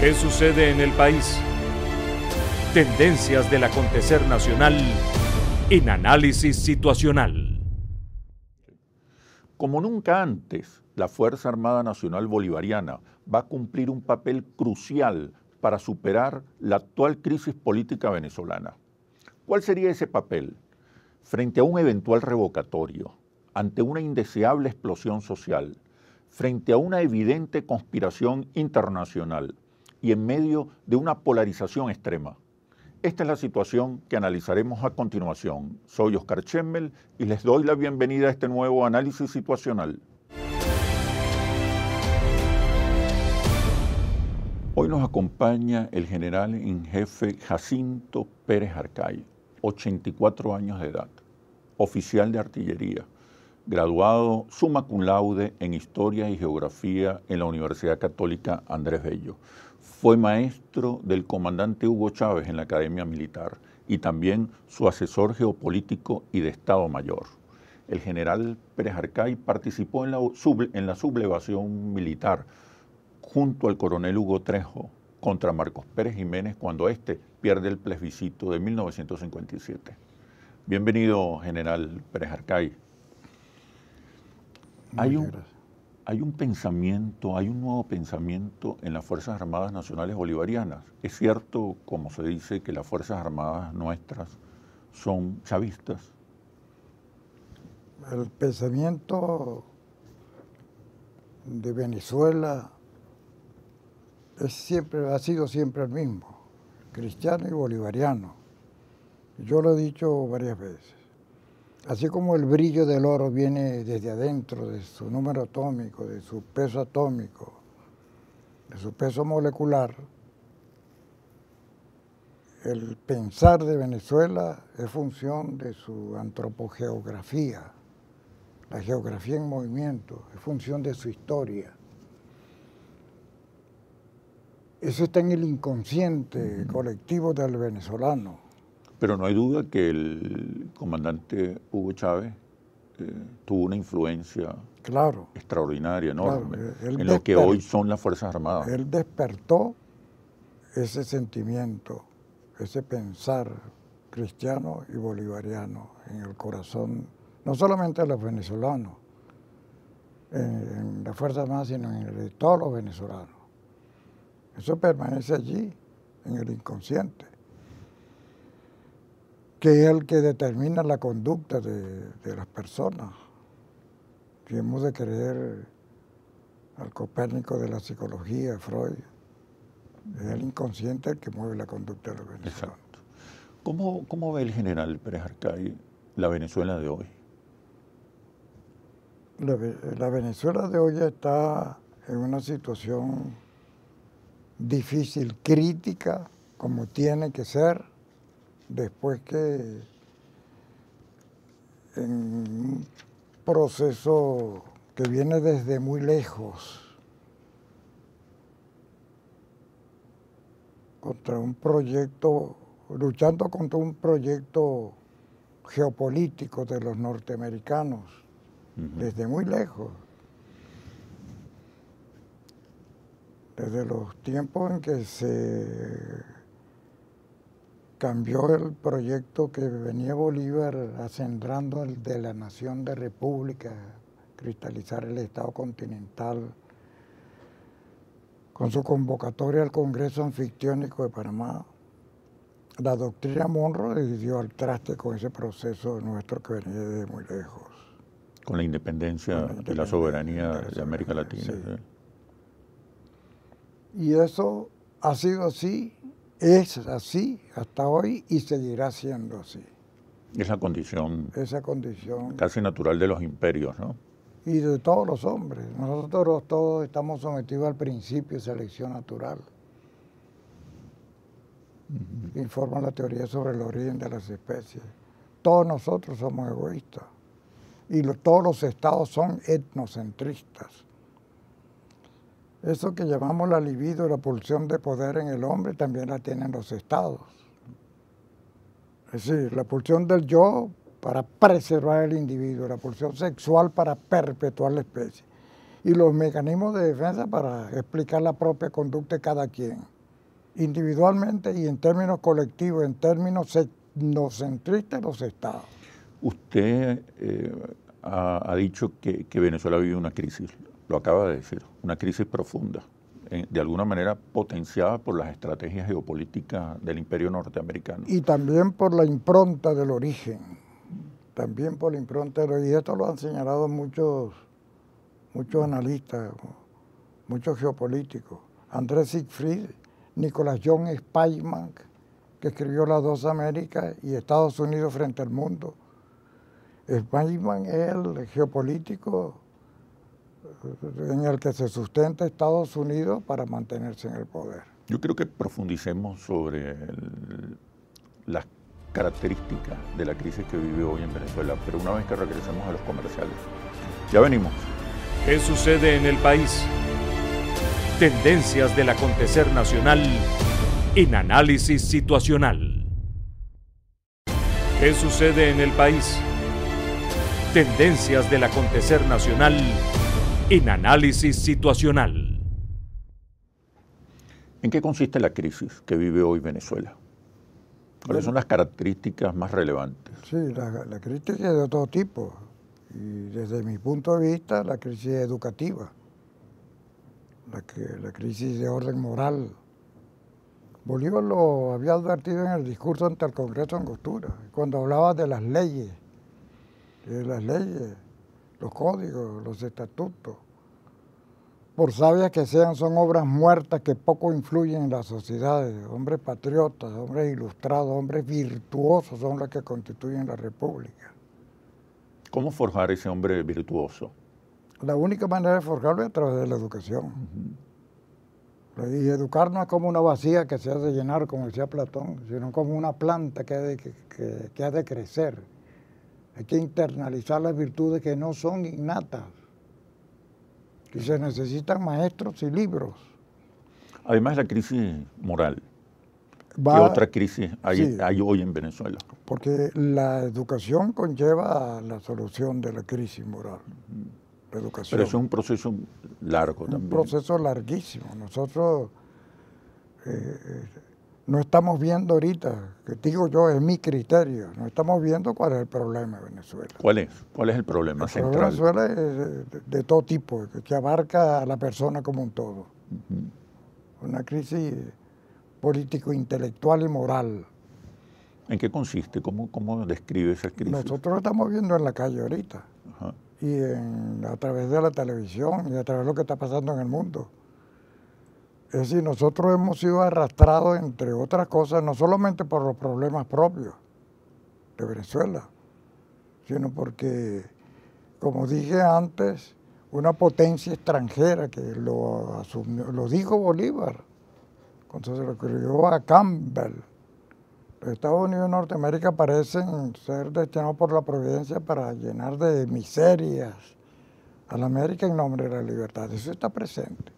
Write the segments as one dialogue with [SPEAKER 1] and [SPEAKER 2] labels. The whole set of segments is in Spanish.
[SPEAKER 1] ¿Qué sucede en el país? Tendencias del acontecer nacional en Análisis Situacional.
[SPEAKER 2] Como nunca antes, la Fuerza Armada Nacional Bolivariana va a cumplir un papel crucial para superar la actual crisis política venezolana. ¿Cuál sería ese papel? Frente a un eventual revocatorio, ante una indeseable explosión social, frente a una evidente conspiración internacional y en medio de una polarización extrema. Esta es la situación que analizaremos a continuación. Soy Oscar Chemmel y les doy la bienvenida a este nuevo análisis situacional. Hoy nos acompaña el general en jefe Jacinto Pérez Arcay, 84 años de edad, oficial de artillería, graduado summa cum laude en Historia y Geografía en la Universidad Católica Andrés Bello. Fue maestro del comandante Hugo Chávez en la Academia Militar y también su asesor geopolítico y de Estado Mayor. El general Pérez Arcay participó en la sublevación militar junto al coronel Hugo Trejo contra Marcos Pérez Jiménez cuando éste pierde el plebiscito de 1957. Bienvenido, general Pérez Arcay. Hay un pensamiento, hay un nuevo pensamiento en las Fuerzas Armadas Nacionales Bolivarianas. Es cierto, como se dice, que las Fuerzas Armadas nuestras son chavistas.
[SPEAKER 3] El pensamiento de Venezuela ha sido siempre el mismo, cristiano y bolivariano. Yo lo he dicho varias veces. Así como el brillo del oro viene desde adentro, de su número atómico, de su peso atómico, de su peso molecular, el pensar de Venezuela es función de su antropogeografía, la geografía en movimiento, es función de su historia. Eso está en el inconsciente colectivo del venezolano.
[SPEAKER 2] Pero no hay duda que el comandante Hugo Chávez tuvo una influencia extraordinaria, enorme, en lo que hoy son las Fuerzas Armadas.
[SPEAKER 3] Él despertó ese sentimiento, ese pensar cristiano y bolivariano en el corazón, no solamente de los venezolanos, en las Fuerzas Armadas, sino en el de todos los venezolanos. Eso permanece allí, en el inconsciente, que es el que determina la conducta de las personas. Si hemos de creer al Copérnico de la psicología, Freud, es el inconsciente el que mueve la conducta de los venezolanos.
[SPEAKER 2] Exacto. ¿Cómo ve el general Pérez Arcay la Venezuela de hoy?
[SPEAKER 3] La Venezuela de hoy está en una situación difícil, crítica, como tiene que ser, después que en un proceso que viene desde muy lejos, luchando contra un proyecto geopolítico de los norteamericanos, desde muy lejos, desde los tiempos en que se cambió el proyecto que venía Bolívar acendrando el de la nación de república, cristalizar el Estado continental, con su convocatoria al Congreso Anfictiónico de Panamá. La doctrina Monroe le dio al traste con ese proceso nuestro que venía desde muy lejos.
[SPEAKER 2] Con la independencia y la soberanía de América Latina.
[SPEAKER 3] Sí. Y eso ha sido así, es así hasta hoy y seguirá siendo así.
[SPEAKER 2] Esa condición casi natural de los imperios, ¿no?
[SPEAKER 3] Y de todos los hombres. Nosotros todos estamos sometidos al principio de selección natural. Informa la teoría sobre el origen de las especies. Todos nosotros somos egoístas. Y todos los estados son etnocentristas. Eso que llamamos la libido, la pulsión de poder en el hombre, también la tienen los estados. Es decir, la pulsión del yo para preservar el individuo, la pulsión sexual para perpetuar la especie. y los mecanismos de defensa para explicar la propia conducta de cada quien, individualmente y en términos colectivos, en términos etnocentristas de los estados.
[SPEAKER 2] Usted ha dicho que Venezuela vive una crisis, lo acaba de decir, una crisis profunda, de alguna manera potenciada por las estrategias geopolíticas del imperio norteamericano.
[SPEAKER 3] Y también por la impronta del origen, también por la impronta del origen. Y esto lo han señalado muchos analistas, muchos geopolíticos. Andrés Siegfried, Nicolás John Speidman, que escribió Las dos Américas y Estados Unidos frente al mundo. Speidman es el geopolítico en el que se sustenta Estados Unidos para mantenerse en el poder.
[SPEAKER 2] Yo creo que profundicemos sobre las características de la crisis que vive hoy en Venezuela, pero una vez que regresemos a los comerciales. Ya venimos.
[SPEAKER 1] ¿Qué sucede en el país? Tendencias del acontecer nacional en análisis situacional. ¿Qué sucede en el país? Tendencias del acontecer nacional en análisis situacional.
[SPEAKER 2] ¿En qué consiste la crisis que vive hoy Venezuela? ¿Cuáles son las características más relevantes?
[SPEAKER 3] Sí, la crisis es de todo tipo. Y desde mi punto de vista, la crisis educativa, la crisis de orden moral. Bolívar lo había advertido en el discurso ante el Congreso de Angostura, cuando hablaba de las leyes, los códigos, los estatutos. Por sabias que sean, son obras muertas que poco influyen en las sociedades. Hombres patriotas, hombres ilustrados, hombres virtuosos son los que constituyen la República.
[SPEAKER 2] ¿Cómo forjar ese hombre virtuoso?
[SPEAKER 3] La única manera de forjarlo es a través de la educación. Y educar no es como una vacía que se ha de llenar, como decía Platón, sino como una planta que ha de crecer. Hay que internalizar las virtudes que no son innatas. Y se necesitan maestros y libros.
[SPEAKER 2] Además de la crisis moral, ¿qué otra crisis hay hoy en Venezuela?
[SPEAKER 3] Porque la educación conlleva la solución de la crisis moral. La educación.
[SPEAKER 2] Pero eso es un proceso largo también.
[SPEAKER 3] Un proceso larguísimo. Nosotros no estamos viendo ahorita, que digo yo, es mi criterio, no estamos viendo cuál es el problema de Venezuela.
[SPEAKER 2] ¿Cuál es? ¿Cuál es el problema central?
[SPEAKER 3] El problema de Venezuela es de todo tipo, que abarca a la persona como un todo. Una crisis político-intelectual y moral.
[SPEAKER 2] ¿En qué consiste? ¿Cómo describe esa crisis?
[SPEAKER 3] Nosotros lo estamos viendo en la calle ahorita.
[SPEAKER 2] Ajá.
[SPEAKER 3] Y a través de la televisión y a través de lo que está pasando en el mundo. Es decir, nosotros hemos sido arrastrados, entre otras cosas, no solamente por los problemas propios de Venezuela, sino porque, como dije antes, una potencia extranjera que lo dijo Bolívar, cuando se lo escribió a Campbell. Los Estados Unidos de Norteamérica parecen ser destinados por la providencia para llenar de miserias a la América en nombre de la libertad. Eso está presente.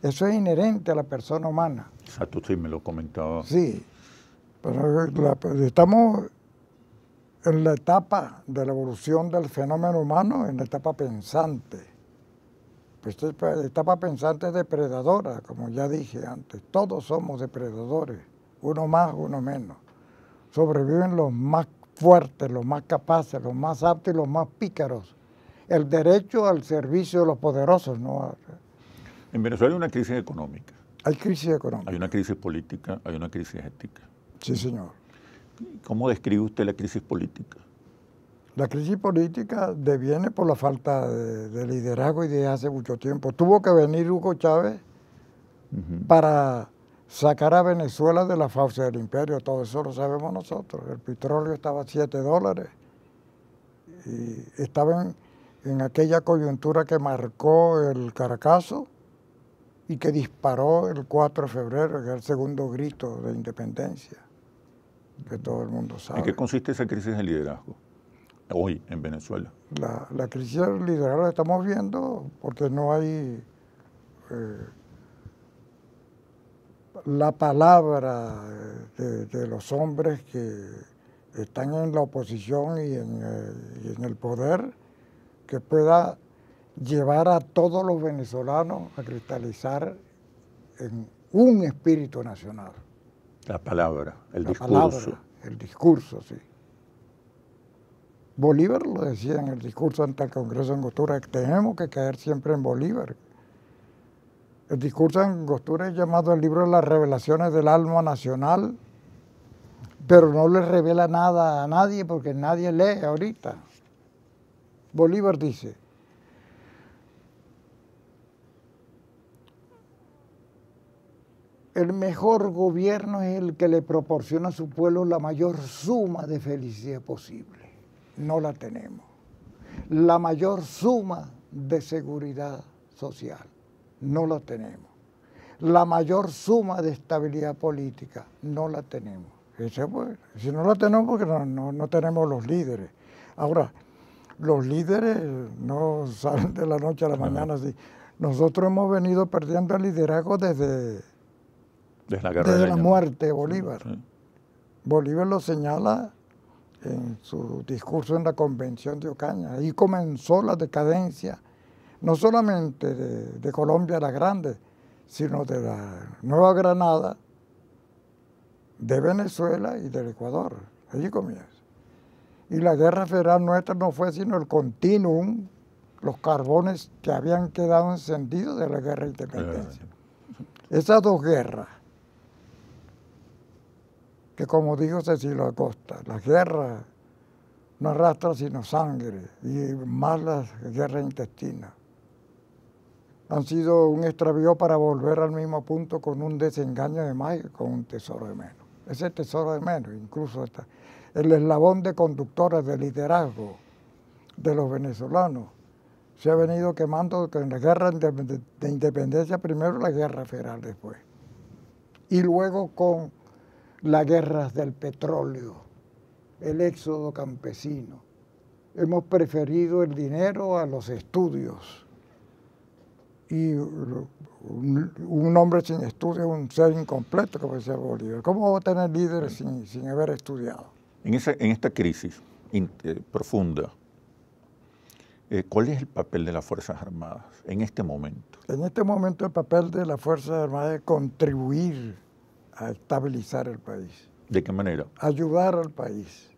[SPEAKER 3] Eso es inherente a la persona humana.
[SPEAKER 2] Exacto, sí, me lo comentaba.
[SPEAKER 3] Sí, pero estamos en la etapa de la evolución del fenómeno humano, en la etapa pensante. Esta etapa pensante es depredadora, como ya dije antes. Todos somos depredadores, uno más, uno menos. Sobreviven los más fuertes, los más capaces, los más aptos y los más pícaros. El derecho al servicio de los poderosos, ¿no?
[SPEAKER 2] En Venezuela hay una crisis económica.
[SPEAKER 3] Hay crisis económica.
[SPEAKER 2] Hay una crisis política, hay una crisis ética.
[SPEAKER 3] Sí, señor.
[SPEAKER 2] ¿Cómo describe usted la crisis política?
[SPEAKER 3] La crisis política deviene por la falta de liderazgo y de hace mucho tiempo. Tuvo que venir Hugo Chávez para sacar a Venezuela de la fauce del imperio. Todo eso lo sabemos nosotros. El petróleo estaba a $7 y estaba en aquella coyuntura que marcó el Caracazo y que disparó el 4 de febrero, que es el segundo grito de independencia, que todo el mundo sabe.
[SPEAKER 2] ¿En qué consiste esa crisis de liderazgo hoy en Venezuela?
[SPEAKER 3] La crisis del liderazgo la estamos viendo porque no hay la palabra de los hombres que están en la oposición y en el poder que pueda llevar a todos los venezolanos a cristalizar en un espíritu nacional.
[SPEAKER 2] La palabra, el
[SPEAKER 3] La
[SPEAKER 2] discurso.
[SPEAKER 3] palabra, el discurso, sí. Bolívar lo decía en el discurso ante el Congreso de Angostura, que tenemos que caer siempre en Bolívar. El discurso de Angostura es llamado el libro de las revelaciones del alma nacional, pero no le revela nada a nadie porque nadie lee ahorita. Bolívar dice: el mejor gobierno es el que le proporciona a su pueblo la mayor suma de felicidad posible. No la tenemos. La mayor suma de seguridad social. No la tenemos. La mayor suma de estabilidad política. No la tenemos. Si no la tenemos, porque no tenemos los líderes. Ahora, los líderes no salen de la noche a la mañana. Así. Nosotros hemos venido perdiendo el liderazgo desde la muerte de Bolívar. Sí. Bolívar lo señala en su discurso en la Convención de Ocaña. Ahí comenzó la decadencia, no solamente de Colombia la Grande, sino de la Nueva Granada, de Venezuela y del Ecuador. Allí comienza. Y la guerra federal nuestra no fue sino el continuum, los carbones que habían quedado encendidos de la guerra de independencia. Esas dos guerras, que como dijo Cecilio Acosta, las guerras no arrastran sino sangre, y más las guerras intestinas, han sido un extravío para volver al mismo punto con un desengaño de más y con un tesoro de menos. Ese tesoro de menos, incluso el eslabón de conductores de liderazgo de los venezolanos, se ha venido quemando con la guerra de independencia, primero la guerra federal después, y luego con las guerras del petróleo, el éxodo campesino. Hemos preferido el dinero a los estudios. Y un hombre sin estudios es un ser incompleto, como decía Bolívar. ¿Cómo va a tener líderes sin haber estudiado?
[SPEAKER 2] En esta crisis profunda, ¿cuál es el papel de las Fuerzas Armadas en este momento?
[SPEAKER 3] En este momento el papel de las Fuerzas Armadas es contribuir a estabilizar el país.
[SPEAKER 2] ¿De qué manera?
[SPEAKER 3] Ayudar al país.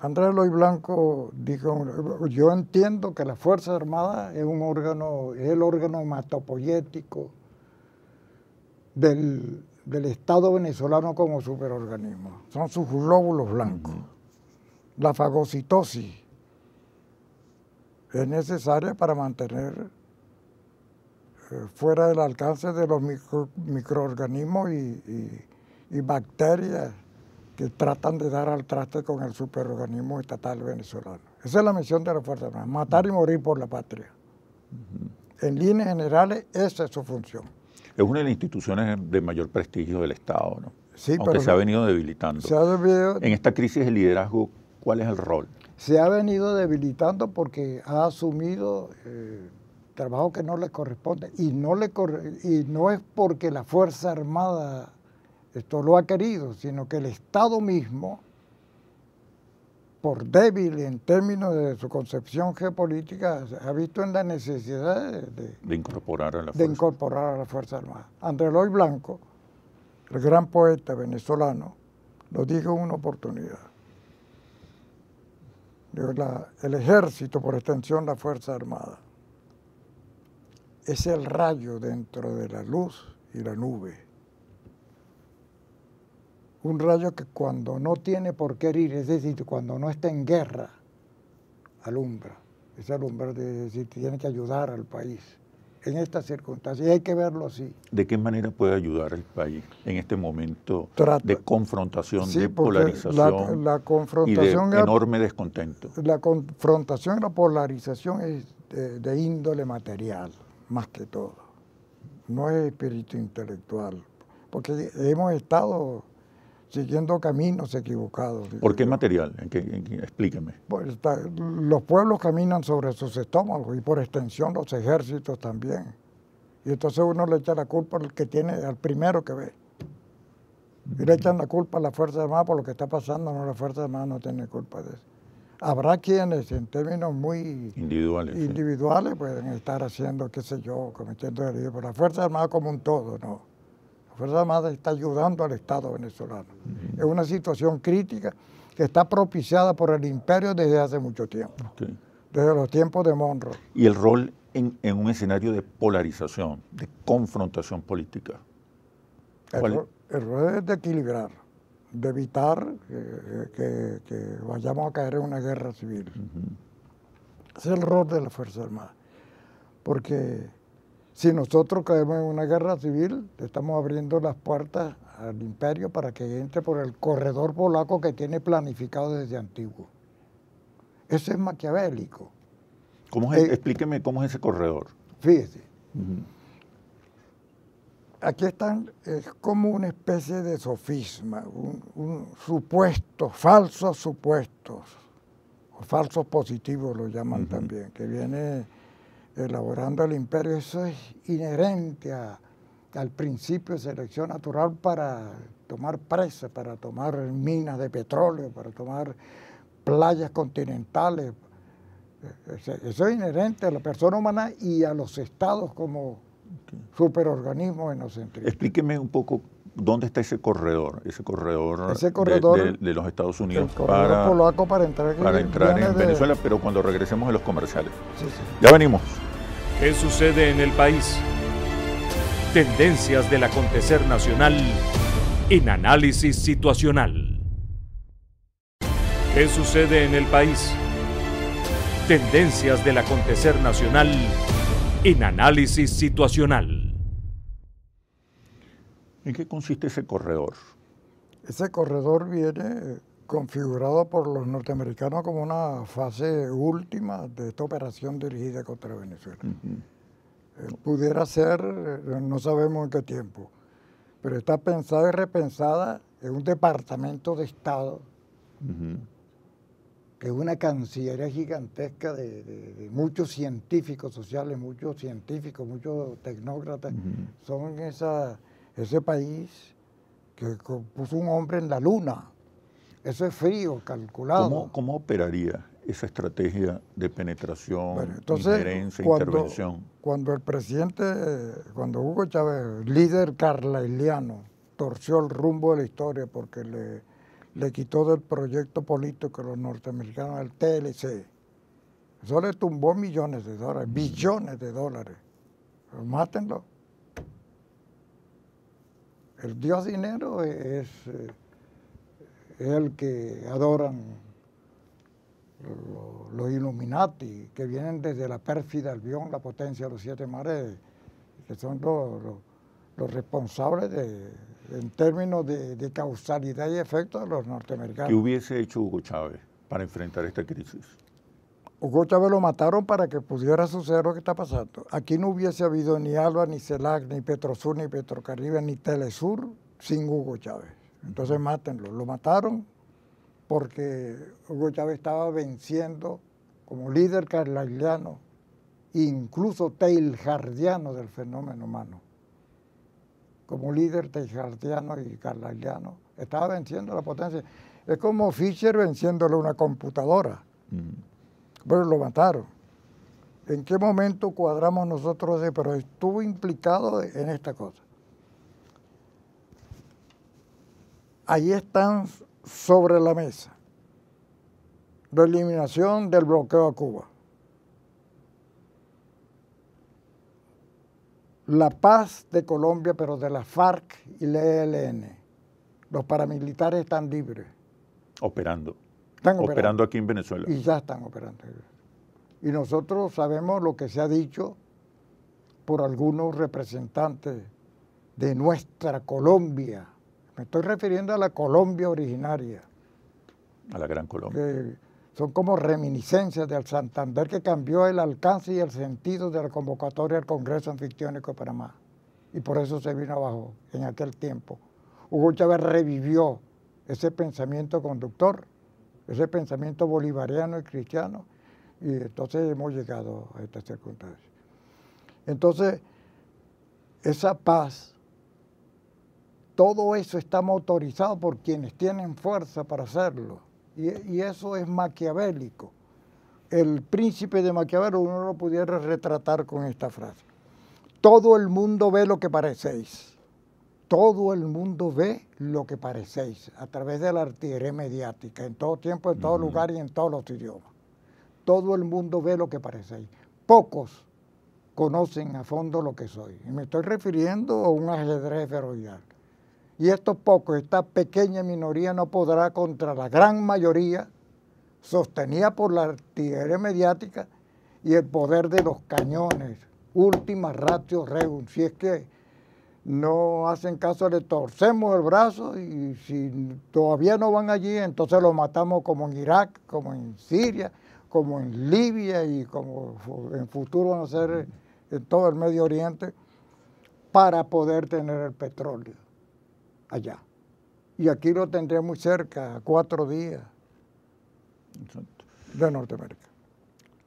[SPEAKER 3] Andrés Eloy Blanco dijo: yo entiendo que la Fuerza Armada es un órgano, es el órgano hematopoyético del Estado venezolano como superorganismo. Son sus glóbulos blancos. La fagocitosis es necesaria para mantener fuera del alcance de los microorganismos y bacterias que tratan de dar al traste con el superorganismo estatal venezolano. Esa es la misión de la Fuerza Armada, matar y morir por la patria. En líneas generales, esa es su función.
[SPEAKER 2] Es una de las instituciones de mayor prestigio del Estado, ¿no?
[SPEAKER 3] Sí,
[SPEAKER 2] aunque
[SPEAKER 3] pero
[SPEAKER 2] se ha venido debilitando. En esta crisis de liderazgo, ¿cuál es el rol?
[SPEAKER 3] Se ha venido debilitando porque ha asumido trabajo que no le corresponde, y no es porque la Fuerza Armada esto lo ha querido, sino que el Estado mismo, por débil en términos de su concepción geopolítica, ha visto en la necesidad de incorporar a la Fuerza Armada. Andrés Eloy Blanco, el gran poeta venezolano, lo dijo en una oportunidad. El ejército, por extensión la Fuerza Armada, es el rayo dentro de la luz y la nube. Un rayo que cuando no tiene por qué herir, es decir, cuando no está en guerra, alumbra. Ese alumbra, es decir, tiene que ayudar al país en estas circunstancias, y hay que verlo así.
[SPEAKER 2] ¿De qué manera puede ayudar al país en este momento de confrontación, de polarización y de enorme descontento?
[SPEAKER 3] La confrontación y la polarización es de índole material, más que todo. No es espíritu intelectual, porque hemos estado siguiendo caminos equivocados.
[SPEAKER 2] ¿Por qué material? Explíqueme.
[SPEAKER 3] Pues los pueblos caminan sobre sus estómagos y por extensión los ejércitos también. Y entonces uno le echa la culpa al primero que ve. Y le echan la culpa a la Fuerza Armada por lo que está pasando. No, la Fuerza Armada no tiene culpa de eso. Habrá quienes en términos muy
[SPEAKER 2] individuales,
[SPEAKER 3] individuales pueden estar haciendo, qué sé yo, cometiendo delitos, pero la Fuerza Armada como un todo, no. La Fuerza Armada está ayudando al Estado venezolano. Es una situación crítica que está propiciada por el imperio desde hace mucho tiempo, desde los tiempos de Monroe.
[SPEAKER 2] Y el rol en un escenario de polarización, de confrontación política.
[SPEAKER 3] El rol es de equilibrar, de evitar que vayamos a caer en una guerra civil. Ese es el rol de la Fuerza Armada. Porque si nosotros caemos en una guerra civil, estamos abriendo las puertas al imperio para que entre por el corredor polaco que tiene planificado desde antiguo. Eso es maquiavélico.
[SPEAKER 2] Explíqueme cómo es ese corredor.
[SPEAKER 3] Fíjese. Aquí están, es como una especie de sofisma, un supuesto, falsos supuestos, o falsos positivos lo llaman también, que viene elaborando el imperio. Eso es inherente al principio de selección natural para tomar presas, para tomar minas de petróleo, para tomar playas continentales. Eso es inherente a la persona humana y a los estados como superorganismos enocéntricos.
[SPEAKER 2] Explíqueme un poco dónde está ese corredor de los Estados Unidos
[SPEAKER 3] polaco para entrar
[SPEAKER 2] en Venezuela, pero cuando regresemos a los comerciales.
[SPEAKER 3] Sí.
[SPEAKER 2] Ya venimos.
[SPEAKER 1] ¿Qué sucede en el país? Tendencias del acontecer nacional en análisis situacional. ¿Qué sucede en el país? Tendencias del acontecer nacional en análisis situacional.
[SPEAKER 2] ¿En qué consiste ese corredor?
[SPEAKER 3] Ese corredor viene configurado por los norteamericanos como una fase última de esta operación dirigida contra Venezuela. Pudiera ser, no sabemos en qué tiempo, pero está pensada y repensada en un departamento de Estado, que es una cancillería gigantesca de muchos científicos sociales, muchos científicos, muchos tecnócratas. Son ese país que puso un hombre en la luna. Eso es frío, calculado.
[SPEAKER 2] ¿Cómo operaría esa estrategia de penetración,
[SPEAKER 3] entonces,
[SPEAKER 2] injerencia, intervención?
[SPEAKER 3] Cuando el presidente, cuando Hugo Chávez, líder carlailiano, torció el rumbo de la historia porque le quitó del proyecto político de los norteamericanos el TLC. Eso le tumbó millones de dólares, billones de dólares. Pero mátenlo. El dios dinero es el que adoran los Illuminati, que vienen desde la pérfida Albión, la potencia de los 7 mares, que son los responsables en términos de causalidad y efecto de los norteamericanos.
[SPEAKER 2] ¿Qué hubiese hecho Hugo Chávez para enfrentar esta crisis?
[SPEAKER 3] Hugo Chávez lo mataron para que pudiera suceder lo que está pasando. Aquí no hubiese habido ni ALBA, ni CELAC, ni Petrosur, ni Petrocaribe, ni Telesur sin Hugo Chávez. Entonces mátenlo. Lo mataron porque Hugo Chávez estaba venciendo como líder carlailiano, incluso teilhardiano del fenómeno humano. Como líder teilhardiano y carlailiano, estaba venciendo la potencia. Es como Fischer venciéndole una computadora. Bueno, lo mataron. ¿En qué momento cuadramos nosotros? Pero estuvo implicado en esta cosa. Ahí están sobre la mesa la eliminación del bloqueo a Cuba, la paz de Colombia, pero de la FARC y la ELN. Los paramilitares están libres.
[SPEAKER 2] Operando.
[SPEAKER 3] Están
[SPEAKER 2] operando aquí en Venezuela.
[SPEAKER 3] Y ya están operando. Y nosotros sabemos lo que se ha dicho por algunos representantes de nuestra Colombia. Me estoy refiriendo a la Colombia originaria.
[SPEAKER 2] A la Gran Colombia.
[SPEAKER 3] Que son como reminiscencias del Santander, que cambió el alcance y el sentido de la convocatoria al Congreso Anfictiónico de Panamá. Y por eso se vino abajo en aquel tiempo. Hugo Chávez revivió ese pensamiento conductor, ese pensamiento bolivariano y cristiano, y entonces hemos llegado a estas circunstancias. Entonces, esa paz, todo eso está motorizado por quienes tienen fuerza para hacerlo Y eso es maquiavélico. El príncipe de Maquiavelo uno lo pudiera retratar con esta frase. Todo el mundo ve lo que parecéis. Todo el mundo ve lo que parecéis a través de la artillería mediática, en todo tiempo, en todo lugar y en todos los idiomas. Todo el mundo ve lo que parecéis. Pocos conocen a fondo lo que soy. Y me estoy refiriendo a un ajedrez ferocidal. Y estos pocos, esta pequeña minoría no podrá contra la gran mayoría sostenida por la artillería mediática y el poder de los cañones, última ratio reum. Si es que no hacen caso, le torcemos el brazo y si todavía no van allí, entonces los matamos como en Irak, como en Siria, como en Libia y como en futuro van a ser en todo el Medio Oriente para poder tener el petróleo allá. Y aquí lo tendría muy cerca, a 4 días.
[SPEAKER 2] Exacto.
[SPEAKER 3] De Norteamérica.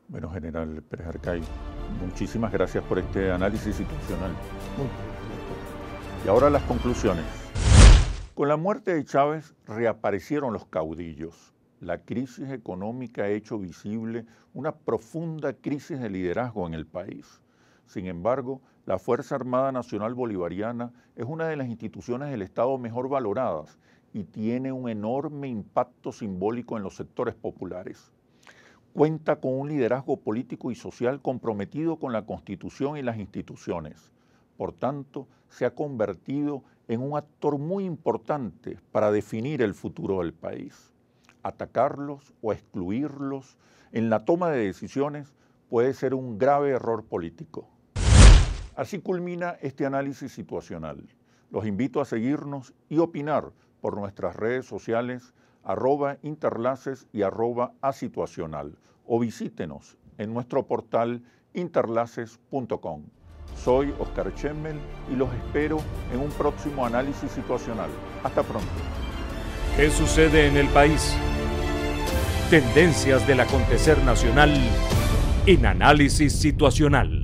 [SPEAKER 2] Bueno, general Pérez Arcay, muchísimas gracias por este análisis situacional. Y ahora las conclusiones. Con la muerte de Chávez reaparecieron los caudillos. La crisis económica ha hecho visible una profunda crisis de liderazgo en el país. Sin embargo, la Fuerza Armada Nacional Bolivariana es una de las instituciones del Estado mejor valoradas y tiene un enorme impacto simbólico en los sectores populares. Cuenta con un liderazgo político y social comprometido con la Constitución y las instituciones. Por tanto, se ha convertido en un actor muy importante para definir el futuro del país. Atacarlos o excluirlos en la toma de decisiones puede ser un grave error político. Así culmina este análisis situacional. Los invito a seguirnos y opinar por nuestras redes sociales @interlaces y @asituacional o visítenos en nuestro portal interlaces.com. Soy Oscar Chemmel y los espero en un próximo análisis situacional. Hasta pronto.
[SPEAKER 1] ¿Qué sucede en el país? Tendencias del acontecer nacional en Análisis Situacional.